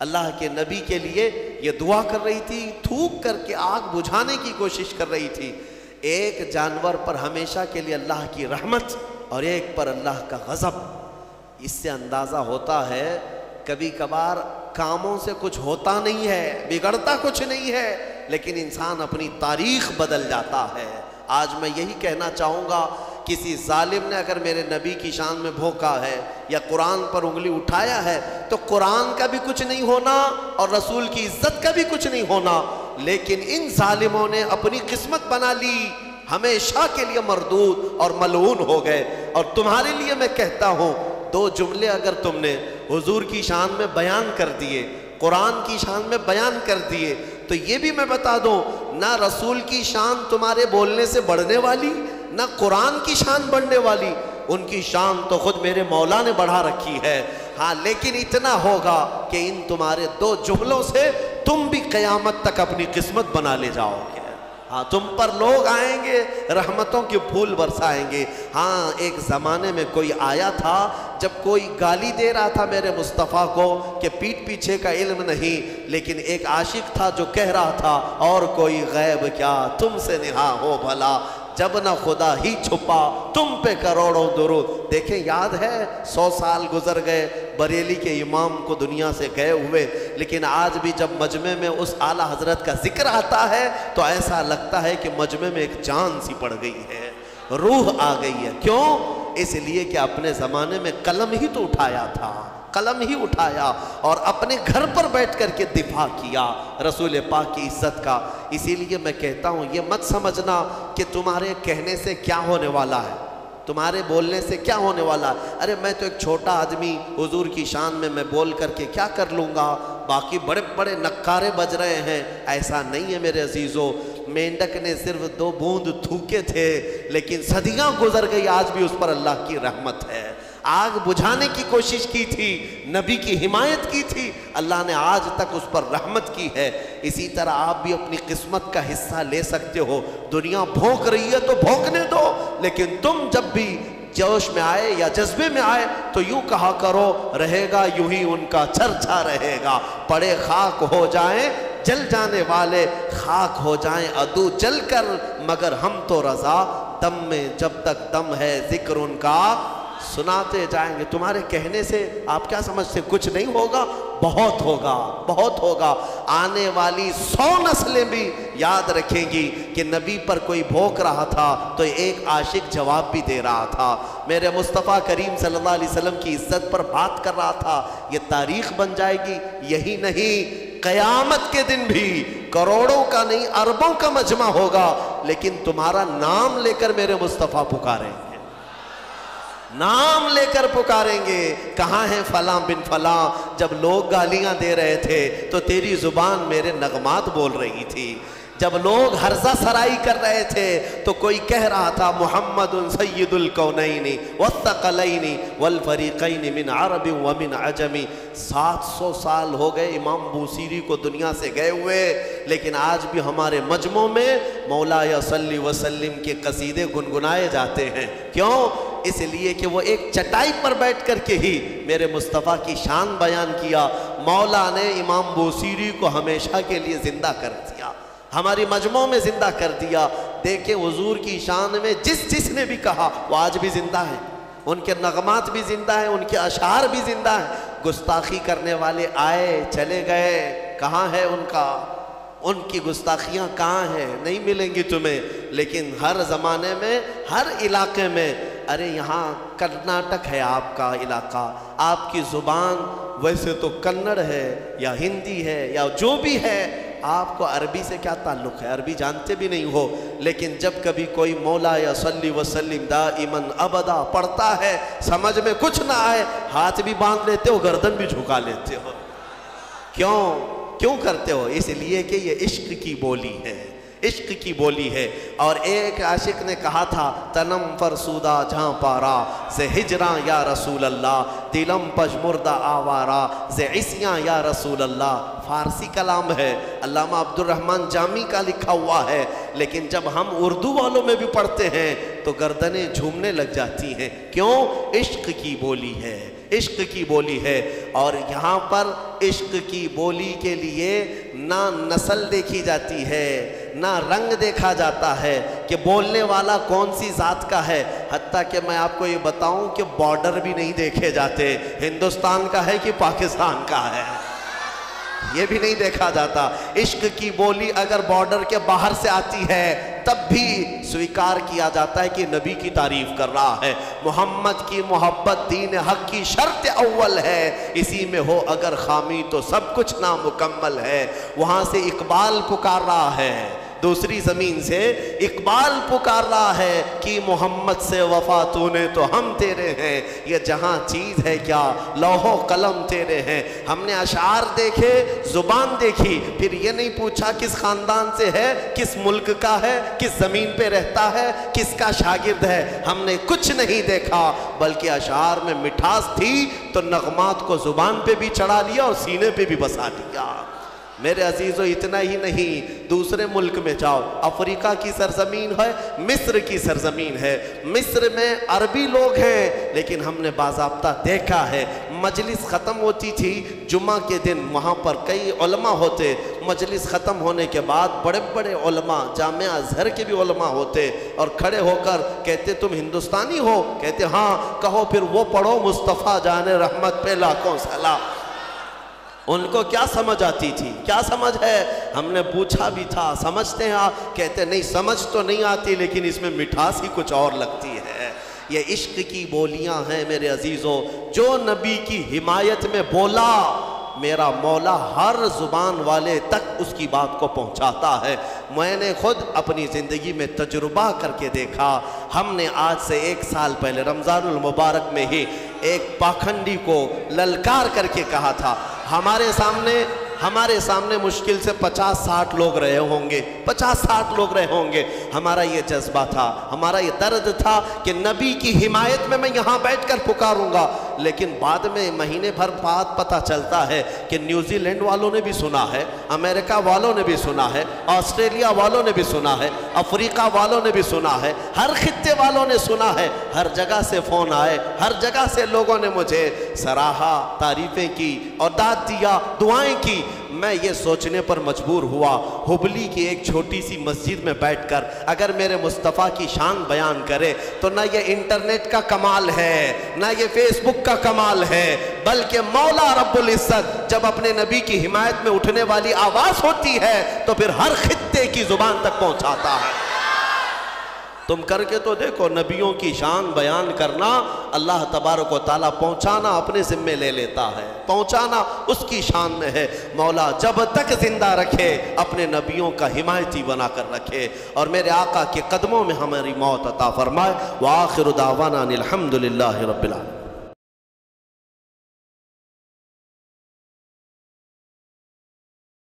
اللہ کے نبی کے لیے یہ دعا کر رہی تھی، تھوک کر کے آگ بجھانے کی کوشش کر رہی تھی۔ ایک جانور پر ہمیشہ کے لیے اللہ کی رحمت اور ایک پر اللہ کا غضب۔ اس سے اندازہ ہوتا ہے کبھی کبھار کاموں سے کچھ ہوتا نہیں ہے، بگڑتا کچھ نہیں ہے، لیکن انسان اپنی تاریخ بدل جاتا ہے۔ آج میں یہی کہنا چاہوں گا، کسی ظالم نے اگر میرے نبی کی شان میں بھونکا ہے یا قرآن پر انگلی اٹھایا ہے تو قرآن کا بھی کچھ نہیں ہونا اور رسول کی عزت کا بھی کچھ نہیں ہونا، لیکن ان ظالموں نے اپنی قسمت بنا لی، ہمیشہ کے لیے مردود اور ملعون ہو گئے۔ اور تمہارے لیے میں کہتا ہوں، 2 جملے اگر تم نے حضور کی شان میں بیان کر دیے، قرآن کی شان میں بیان کر دیے، تو یہ بھی میں بتا دوں، نہ رسول کی شان تمہارے بولنے سے بڑھنے والی، نہ قرآن کی شان بڑھنے والی، ان کی شان تو خود میرے مولا نے بڑھا رکھی ہے۔ ہاں لیکن اتنا ہوگا کہ ان تمہارے 2 جملوں سے تم بھی قیامت تک اپنی قسمت بنا لے جاؤ گے۔ ہاں تم پر لوگ آئیں گے، رحمتوں کے پھول برسائیں گے۔ ہاں ایک زمانے میں کوئی آیا تھا، جب کوئی گالی دے رہا تھا میرے مصطفیٰ کو کہ پیٹھ پیچھے کا علم نہیں، لیکن ایک عاشق تھا جو کہہ رہا تھا اور کوئی غیب کیا تم سے نہا ہو بھلا، جب نہ خدا ہی چھپا تم پہ کروڑوں درود۔ دیکھیں یاد ہے 100 سال گزر گئے بریلی کے امام کو دنیا سے گئے ہوئے، لیکن آج بھی جب مجمع میں اس اعلیٰ حضرت کا ذکر آتا ہے تو ایسا لگتا ہے کہ مجمع میں ایک جان سی پڑ گئی ہے، روح آ گئی ہے۔ کیوں؟ اس لیے کہ اپنے زمانے میں قلم ہی تو اٹھایا تھا، قلم ہی اٹھایا اور اپنے گھر پر بیٹھ کر کے دفاع کیا رسول پاک کی عزت کا۔ اسی لیے میں کہتا ہوں یہ مت سمجھنا کہ تمہارے کہنے سے کیا ہونے والا ہے، تمہارے بولنے سے کیا ہونے والا ہے۔ ارے میں تو ایک چھوٹا آدمی، حضور کی شان میں بول کر کے کیا کر لوں گا، باقی بڑے بڑے نکارے بج رہے ہیں، ایسا نہیں ہے میرے عزیزو۔ مینڈک نے صرف 2 بوند تھوکے تھے، لیکن صدیاں گزر گئی، آج بھی اس پر اللہ کی رحمت ہے۔ آگ بجھانے کی کوشش کی تھی، نبی کی حمایت کی تھی، اللہ نے آج تک اس پر رحمت کی ہے۔ اسی طرح آپ بھی اپنی قسمت کا حصہ لے سکتے ہو۔ دنیا بھونک رہی ہے تو بھونکنے دو، لیکن تم جب بھی جوش میں آئے یا جذبے میں آئے تو یوں کہا کرو، رہے گا یوں ہی ان کا چرچا رہے گا، پڑے خاک ہو جائیں جل جانے والے، خاک ہو جائیں عدو جل کر، مگر ہم تو رضا، دم میں جب تک دم ہے ذکر ان کا سناتے جائیں گے۔ تمہارے کہنے سے آپ کیا سمجھتے کچھ نہیں ہوگا؟ بہت ہوگا، بہت ہوگا۔ آنے والی 100 نسلیں بھی یاد رکھیں گی کہ نبی پر کوئی بھونک رہا تھا تو ایک عاشق جواب بھی دے رہا تھا، میرے مصطفیٰ کریم صلی اللہ علیہ وسلم کی عزت پر بات کر رہا تھا۔ یہ تاریخ بن جائے گی۔ یہی نہیں، قیامت کے دن بھی کروڑوں کا نہیں اربوں کا مجمع ہوگا، لیکن تمہارا نام لے کر میرے مصطفیٰ پکاریں گے، نام لے کر پکاریں گے۔ کہاں ہے فلاں بن فلاں؟ جب لوگ گالیاں دے رہے تھے تو تیری زبان میرے نغمات بول رہی تھی، جب لوگ ہرزہ سرائی کر رہے تھے تو کوئی کہہ رہا تھا محمد سید الکونین والثقلین والفریقین من عرب ومن عجم۔ 700 سال ہو گئے امام بوصیری کو دنیا سے گئے ہوئے، لیکن آج بھی ہمارے مجمع میں مولا صلی وسلم کے قصیدے گنگنائے جاتے ہیں۔ کیوں؟ اس لیے کہ وہ ایک چٹائی پر بیٹھ کر کے ہی میرے مصطفیٰ کی شان بیان کیا۔ مولا نے امام بوصیری کو ہمیشہ کے لیے زندہ کر دیا۔ ہماری مجموع میں زندہ کر دیا۔ دیکھیں حضور کی شان میں جس نے بھی کہا وہ آج بھی زندہ ہے، ان کے نغمات بھی زندہ ہیں، ان کے اشعار بھی زندہ ہیں۔ گستاخی کرنے والے آئے چلے گئے، کہاں ہے ان کی گستاخیاں کہاں ہیں؟ نہیں ملیں گی تمہیں۔ لیکن ہر زمانے میں، ہر علاقے میں، ارے یہاں کرناٹک ہے آپ کا علاقہ، آپ کی زبان ویسے تو کنڑ ہے یا ہندی ہے یا جو بھی ہے، آپ کو عربی سے کیا تعلق ہے؟ عربی جانتے بھی نہیں ہو، لیکن جب کبھی کوئی مولا یا صلی وسلم دائماً ابدا پڑھتا ہے، سمجھ میں کچھ نہ آئے، ہاتھ بھی باندھ لیتے ہو، گردن بھی جھکا لیتے ہو۔ کیوں کرتے ہو؟ اس لیے کہ یہ عشق کی بولی ہے، عشق کی بولی ہے۔ اور ایک عاشق نے کہا تھا، تنم فرسودہ جہاں پارا سے ہجراں یا رسول اللہ، دلم پشمردہ آوارا سے عصیاں یا رسول اللہ۔ فارسی کلام ہے، علامہ عبدالرحمن جامی کا لکھا ہوا ہے، لیکن جب ہم اردو والوں میں بھی پڑھتے ہیں تو گردنیں جھومنے لگ جاتی ہیں۔ کیوں؟ عشق کی بولی ہے، عشق کی بولی ہے۔ اور یہاں پر عشق کی بولی کے لیے نہ نسل دیکھی جاتی ہے، نہ رنگ دیکھا جاتا ہے کہ بولنے والا کون سی ذات کا ہے، حتیٰ کہ میں آپ کو یہ بتاؤں کہ بارڈر بھی نہیں دیکھے جاتے، ہندوستان کا ہے کہ پاکستان کا ہے، یہ بھی نہیں دیکھا جاتا۔ عشق کی بولی اگر بارڈر کے باہر سے آتی ہے تب بھی سویکار کیا جاتا ہے کہ نبی کی تعریف کر رہا ہے۔ محمد کی محبت دین حق کی شرط اول ہے، اسی میں ہو اگر خامی تو سب کچھ نامکمل ہے۔ وہاں سے اقبال پکار رہا ہے، دوسری زمین سے اقبال پکار رہا ہے کہ محمد سے وفا تو نے تو ہم تیرے ہیں، یہ جہاں چیز ہے کیا لوح و قلم تیرے ہیں۔ ہم نے اشعار دیکھے، زبان دیکھی، پھر یہ نہیں پوچھا کس خاندان سے ہے، کس ملک کا ہے، کس زمین پہ رہتا ہے، کس کا شاگرد ہے، ہم نے کچھ نہیں دیکھا، بلکہ اشعار میں مٹھاس تھی تو نغمات کو زبان پہ بھی چڑھا لیا اور سینے پہ بھی بسا لیا۔ میرے عزیزو اتنا ہی نہیں، دوسرے ملک میں جاؤ، افریقہ کی سرزمین ہے، مصر کی سرزمین ہے، مصر میں عربی لوگ ہیں، لیکن ہم نے باضابطہ دیکھا ہے مجلس ختم ہوتی تھی جمعہ کے دن، وہاں پر کئی علماء ہوتے، مجلس ختم ہونے کے بعد بڑے بڑے علماء، جامعہ ازہر کے بھی علماء ہوتے، اور کھڑے ہو کر کہتے تم ہندوستانی ہو؟ کہتے ہاں، کہو پھر وہ پڑھو مصطفیٰ جان رحمت پہ لاکھوں سلام۔ ان کو کیا سمجھ آتی تھی؟ کیا سمجھ ہے؟ ہم نے پوچھا بھی تھا سمجھتے ہیں آپ؟ کہتے نہیں سمجھ تو نہیں آتی، لیکن اس میں مٹھاس ہی کچھ اور لگتی ہے۔ یہ عشق کی بولیاں ہیں میرے عزیزو، جو نبی کی حمایت میں بولا میرا مولا ہر زبان والے تک اس کی بات کو پہنچاتا ہے۔ میں نے خود اپنی زندگی میں تجربہ کر کے دیکھا۔ ہم نے آج سے 1 سال پہلے رمضان المبارک میں ہی ایک پاکھنڈی کو للکار کر کے کہا تھا، ہمارے سامنے مشکل سے 50-60 لوگ رہے ہوں گے، 50-60 لوگ رہے ہوں گے۔ ہمارا یہ جذبہ تھا، ہمارا یہ درد تھا کہ نبی کی حمایت میں یہاں بیٹھ کر پکاروں گا، لیکن بعد میں مہینے بھر بعد پتہ چلتا ہے کہ نیوزی لینڈ والوں نے بھی سنا ہے، امریکہ والوں نے بھی سنا ہے، آسٹریلیا والوں نے بھی سنا ہے، افریقہ والوں نے بھی سنا ہے، ہر خطے والوں نے سنا ہے، ہر جگہ سے فون آئے، ہر جگہ سے لوگوں نے مجھے سراہا، تعریفیں کی اور داد دیا، دعائیں کی۔ میں یہ سوچنے پر مجبور ہوا، ہبلی کی ایک چھوٹی سی مسجد میں بیٹھ کر اگر میرے مصطفیٰ کی شان بیان کرے تو نہ یہ انٹرنیٹ کا کمال ہے، نہ یہ فیس بک کا کمال ہے، بلکہ مولا رب العزت جب اپنے نبی کی حمایت میں اٹھنے والی آواز ہوتی ہے تو پھر ہر خطے کی زبان تک پہنچاتا ہے۔ تم کر کے تو دیکھو، نبیوں کی شان بیان کرنا اللہ تبارک و تعالیٰ پہنچانا اپنے ذمے لے لیتا ہے، پہنچانا اس کی شان میں ہے۔ مولا جب تک زندہ رکھے اپنے نبیوں کا حمایتی بنا کر رکھے، اور میرے آقا کے قدموں میں ہماری موت عطا فرمائے۔ وآخر دعوانا الحمدللہ رب العالمین۔